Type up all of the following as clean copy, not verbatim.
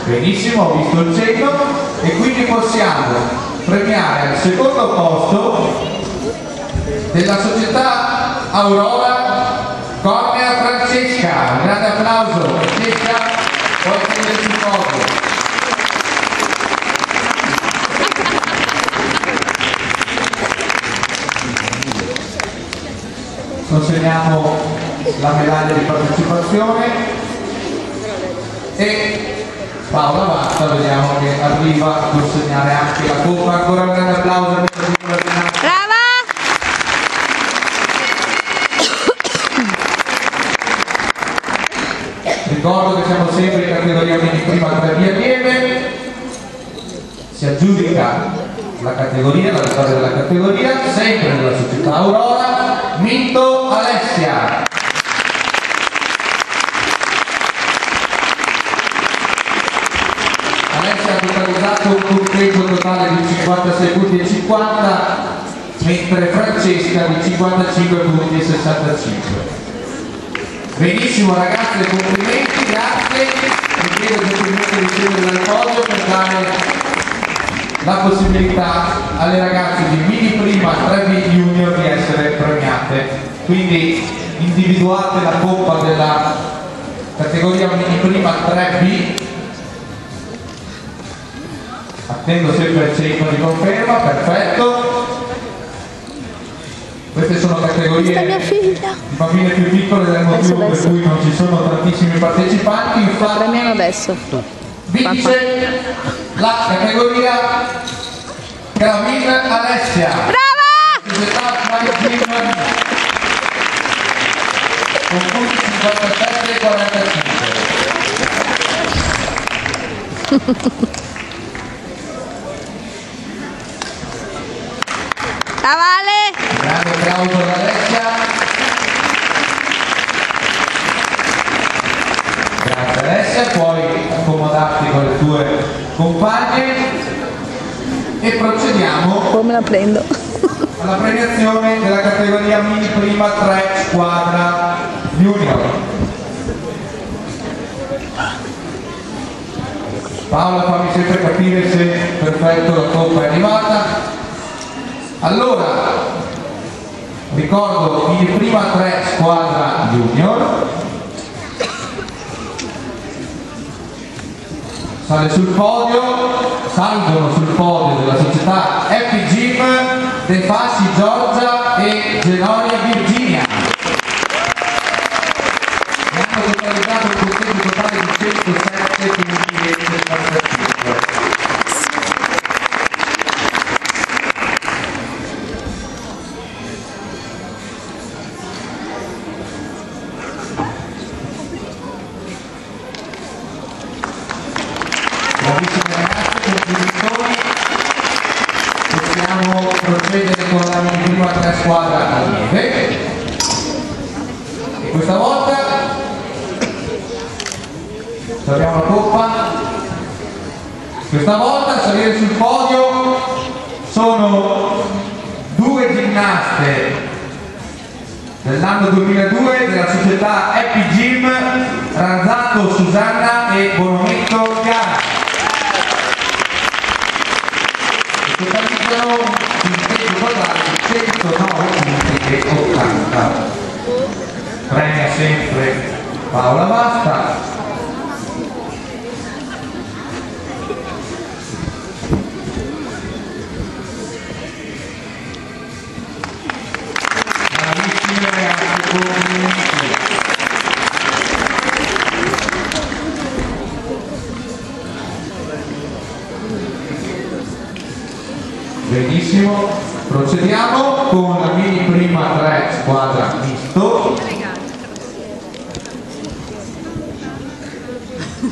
Benissimo, ho visto il cenno e quindi possiamo premiare al secondo posto della società Aurora Cornea Francesca. Un grande applauso, Francesca, puoi prenderci un poco. Consegniamo la medaglia di partecipazione e Paola Basta, vediamo che arriva a consegnare anche la coppa. Ancora un grande applauso a questa piccola Renata. Brava! Ricordo che siamo sempre in categoria mini prima per via lieve, si aggiudica la categoria, la vittoria della categoria, sempre della società Aurora, Minto Alessia. Alessia ha totalizzato un punteggio totale di 56 punti e 50, mentre Francesca di 55 punti e 65. Benissimo ragazze, complimenti, grazie. Vi chiedo gentilmente di scendere dal podio per dare la possibilità alle ragazze di mini prima 3B junior di essere premiate. Quindi individuate la coppa della categoria mini prima 3B. Attendo sempre il cenno di conferma, perfetto. Queste sono categorie di bambine più piccole del motivo per cui non ci sono tantissimi partecipanti. Infatti premiano adesso. Vince la categoria Gravina Alessia. Brava! Società Marigim con punti 57 e 45. Vale! Grande applauso ad Alessia. Grazie Alessia, puoi accomodarti con le tue compagne e procediamo Come la prendo? alla premiazione della categoria mini prima 3 squadra junior. Paola, fammi sempre capire se perfetto la coppa è arrivata. Allora, ricordo mini prima 3 squadra junior, sale sul podio, salgono sul podio della società Happy Gym, De Fasci Giorgia e Genoria Virginia. Hanno totalizzato un punteggio totale di 107 punti e 75. Bravissime ragazze, complimenti. Possiamo procedere con la mini prima 3 squadra allieve e questa volta abbiamo la coppa. Questa volta a salire sul podio sono due ginnaste dell'anno 2002 della società Happy Gym, Ranzato Susanna e Bonometto Chiara. Totalizzano un punteggio totale di 109 punti e 80. Premia sempre Paola Basta. Bravissime ragazze, complimenti. Benissimo, procediamo con la mini prima 3 squadra misto.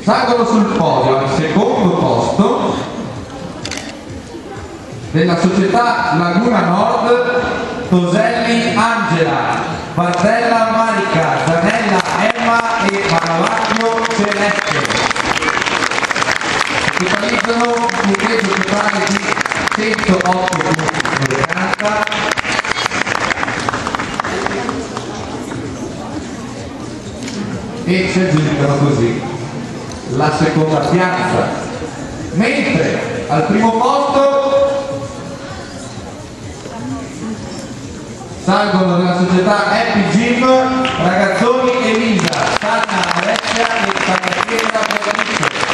Salgono sul podio al secondo posto della società Laguna Nord Toselli Angela, Bardella Marica, Zanella Emma e Malavaglio Celeste. Totalizzano un punteggio totale di 108 punti e 40. E si aggiudicato così la seconda piazza, mentre al primo posto salgono della società Happy Gym Ragazzoni Elisa, Sanna Alessia e Santa Chiesa Federico.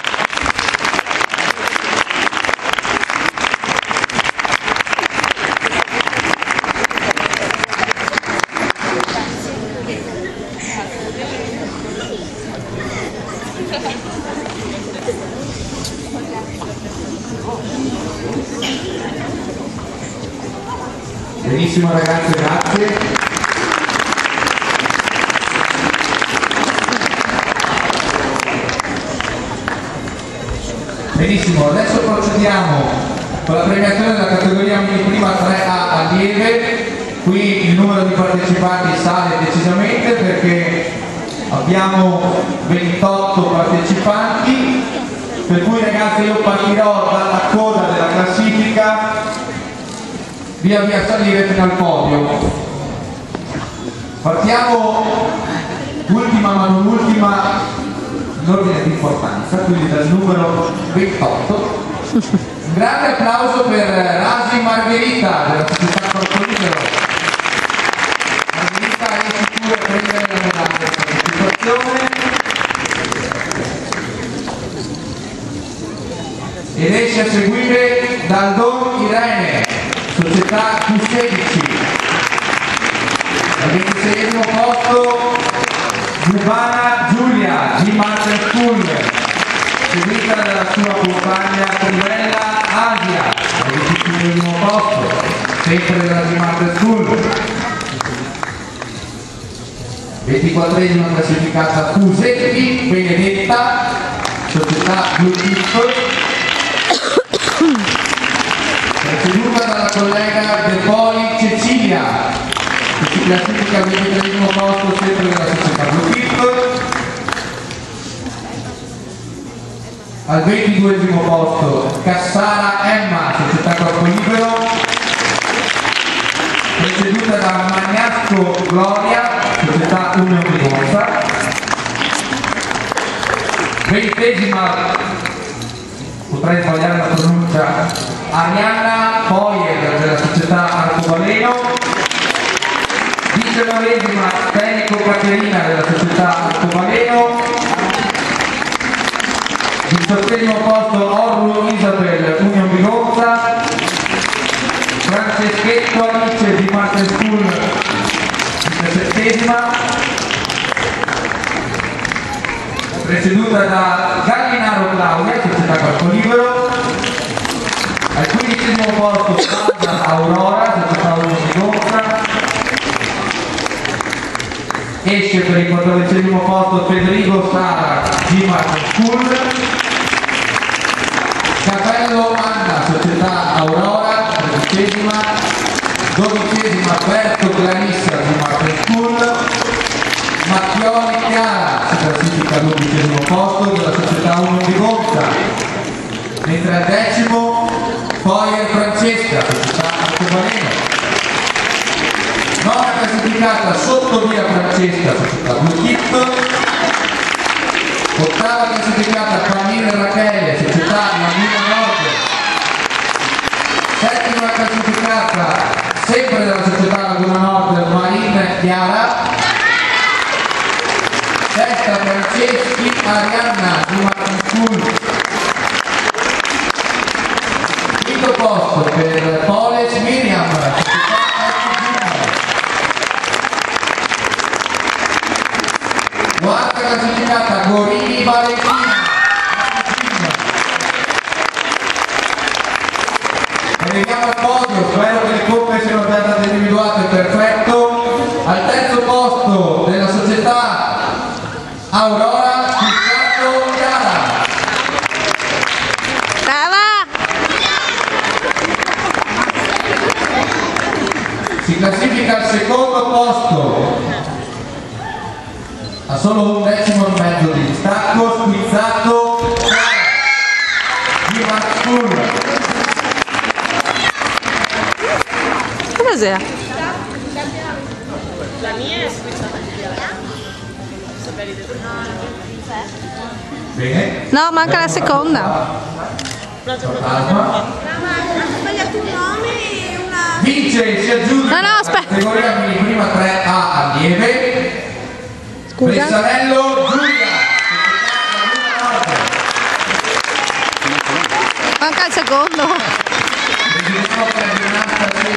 Benissimo ragazze, grazie. Benissimo, adesso procediamo con la premiazione della categoria mini prima 3A allieve. Qui il numero di partecipanti sale decisamente perché abbiamo 28 partecipanti, per cui ragazzi io partirò dalla coda della classifica via via salire fino al podio. Partiamo ultima ma non ultima in ordine di importanza, quindi dal numero 28. Un grande applauso per Rasi Margherita della società Corpo Libero. Margherita è sicura a prendere la medaglia di partecipazione ed esce a seguire Daldon Irene, società Q16. Al 26esimo posto Giovanna Giulia di Martin School, seguita dalla sua compagna Trivella Asia. Al 25esimo posto, sempre della di Martin School. 24esima classificata Fusetti Benedetta, società Blue Chip, preceduta dalla collega De Poli Cecilia, che si classifica al 23esimo posto sempre della società Blue Chip. Al 22esimo posto Cassara Emma, società Corpo Libero, preceduta da Magnasco Gloria, società Unione di Monza. 20esima, potrei sbagliare la pronuncia, Arianna Poyer della società Arcobaleno. 19esima Stenico Caterina della società Arcobaleno. 18esimo posto Orlu Isabel Union Bigonza. Franceschetto Alice di Martin School, 17esima, preceduta da Gallinaro Claudia, società Corpo Libero. Al 15esimo posto Sandra Aurora, società Union Bigonza. Esce per il 14esimo posto Federico Sara di Martin School. Capello Anna, società Aurora, 13esima. 12esima Berto Clarissa di Martin School. Mattioli Chiara si classifica al 12esimo posto della società Union di Monza, mentre al 10° Foyer Francesca, società Arcobaleno. Nona classificata Sottovia Francesca, società Blue Chip. Ottava classificata Pamina Rachele, società Laguna Nord. Settima classificata sempre della società Laguna Nord Marina Chiara. Sesta Franceschi Arianna di Martin School. Quinto posto per Poles Miriam, quarta classificata Gorini Valentina. Arriviamo al podio, spero che le coppe siano già state individuate, perfetto. Al terzo posto della società Aurora Pizzato Chiara. Brava! Si classifica al secondo posto, a solo 1 decimo e mezzo di distacco, Spizzato di Martin School. Cos'è? La mia è squizzata di bianco. Bene. No, manca la seconda. Fantasma. Sbagliato un nome e una... Vince, si aggiunge No, aspetta. categoria mini prima 3A allieve. Scusa. Bressanello Giulia. Manca il secondo. Vediamo che la giornata si è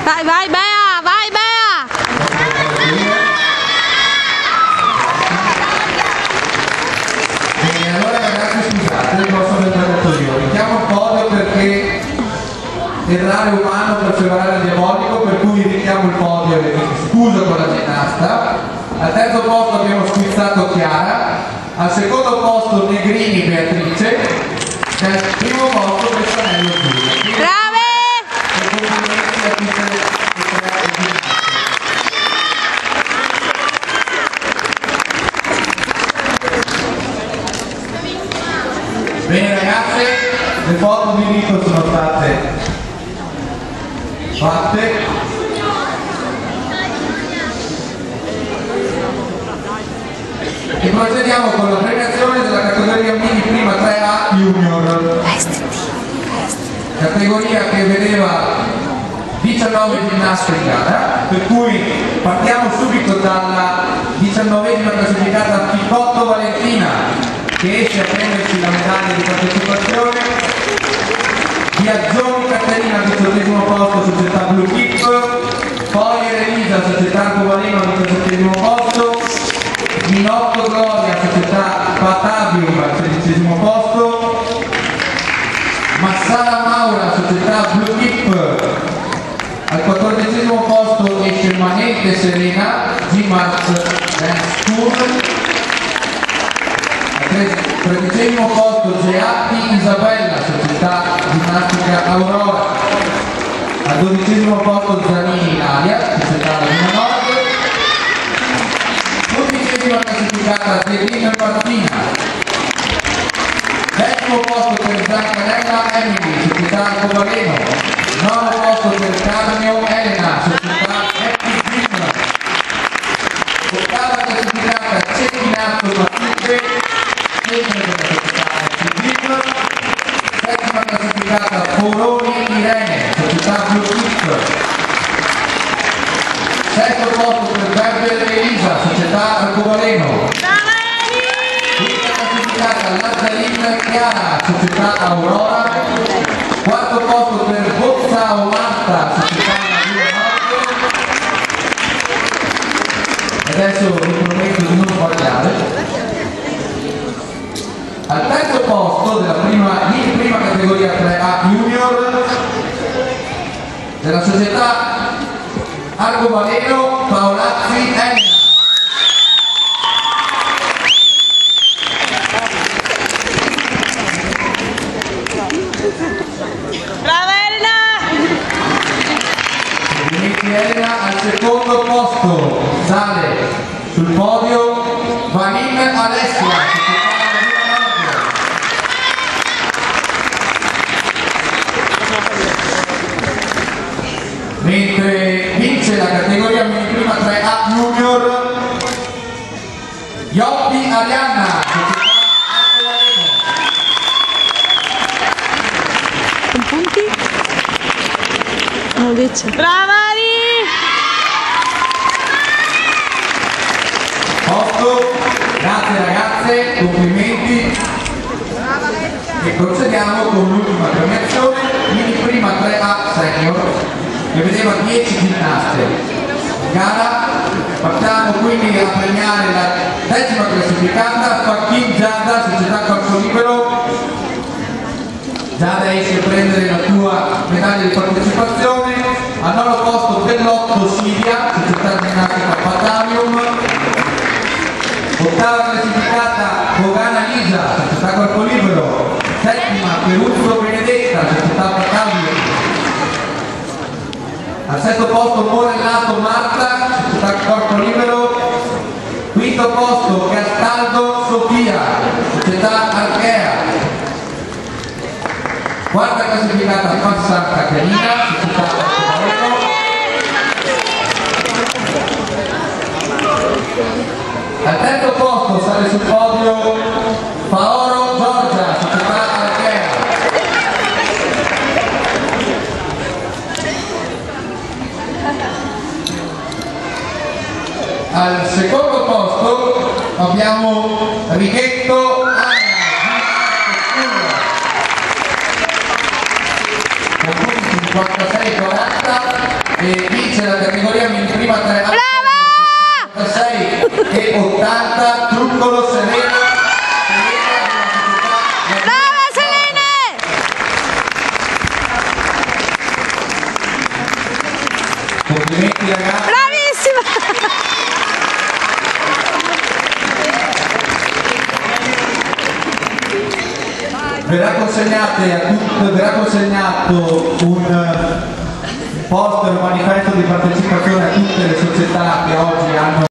Vai, vai, Bea, vai, Bea. Bene, allora ragazzi scusate, posso mettere io. Richiamo il podio perché errare umano per separare il diabolico, per cui richiamo il podio e mi scuso con la ginnasta. Al terzo posto abbiamo squizzato Chiara, al secondo posto Negrini Beatrice e al primo posto Bressanello Giulia. Brave! E complimenti a tutte le tre Bene ragazze, le foto di rito sono state fatte. E procediamo con la premiazione della categoria mini prima 3A Junior. Categoria che vedeva 19 ginnaste in gara, per cui partiamo subito dalla 19esima classificata Picotto Valentina, che esce a prendersi la medaglia di partecipazione. Biazzoni Caterina, 18esimo posto, società Blue Keep. Poi Elisa, società Arcobaleno, 17esimo posto. Minotto Gloria, società Patavium, al 16esimo posto. Massara Maura, società Blue Keep, al 14esimo posto esce Manente Serena, G-Max Dance Tour. Al 13esimo posto Geatti Isabella, società ginnastica Aurora. Al 12esimo posto Zanini Ilaria, società Laguna Nord. 11esima classificata Zedina Martina. 10° posto per Zancanella Emily, società Arcobaleno. 9° posto per Carmio Elena, società Happy Gym. 8ª classificata Cecchinato Matilde, sempre per la società Happy Gym. 7ª classificata Foroni Irene, società Blue Keep. 6° posto per Berber Elisa, società Arcobaleno. 5ª classificata Lazzarin Chiara, società Aurora. 4° posto per Bozza Marta, società Laguna Nord. Adesso vi prometto di non sbagliare. Al terzo posto della prima categoria 3A Junior della società Arcobaleno Paolazzi Elena. Brava Elena! Complimenti Elena. Al secondo posto sale sul podio Vanin Alessia, mentre vince la categoria mini prima 3A Junior Ioppi Arianna, società Arcobaleno. Con punti? Non dice. Brava Ali! Posto, grazie ragazze, complimenti. E procediamo con l'ultima premiazione, mini prima 3A Senior, che vedeva 10 ginnaste in gara. Partiamo quindi a premiare la 10ª classificata Fachin Giada, società Corpo Libero. Giada esce a prendere la tua medaglia di partecipazione. Al 9° posto Bellotto Silvia, società ginnastica Patavium. 8ª classificata Bogana Lisa, società Corpo Libero. 7ª Peruzzo Benedetta, società Patavium. Al 7° posto Morellato Marta, società Corpo Libero. 5° posto Castaldo Sofia, società Archea. 4ª classificata Passar Caterina, società Arcobaleno. Al secondo posto abbiamo Righetto con punti 56-40 e vince la categoria in prima 3 56 e 80 Truccolo Serena. Brava Selene! Complimenti ragazzi. Bravissima! Verrà consegnato un poster, un manifesto di partecipazione a tutte le società che oggi hanno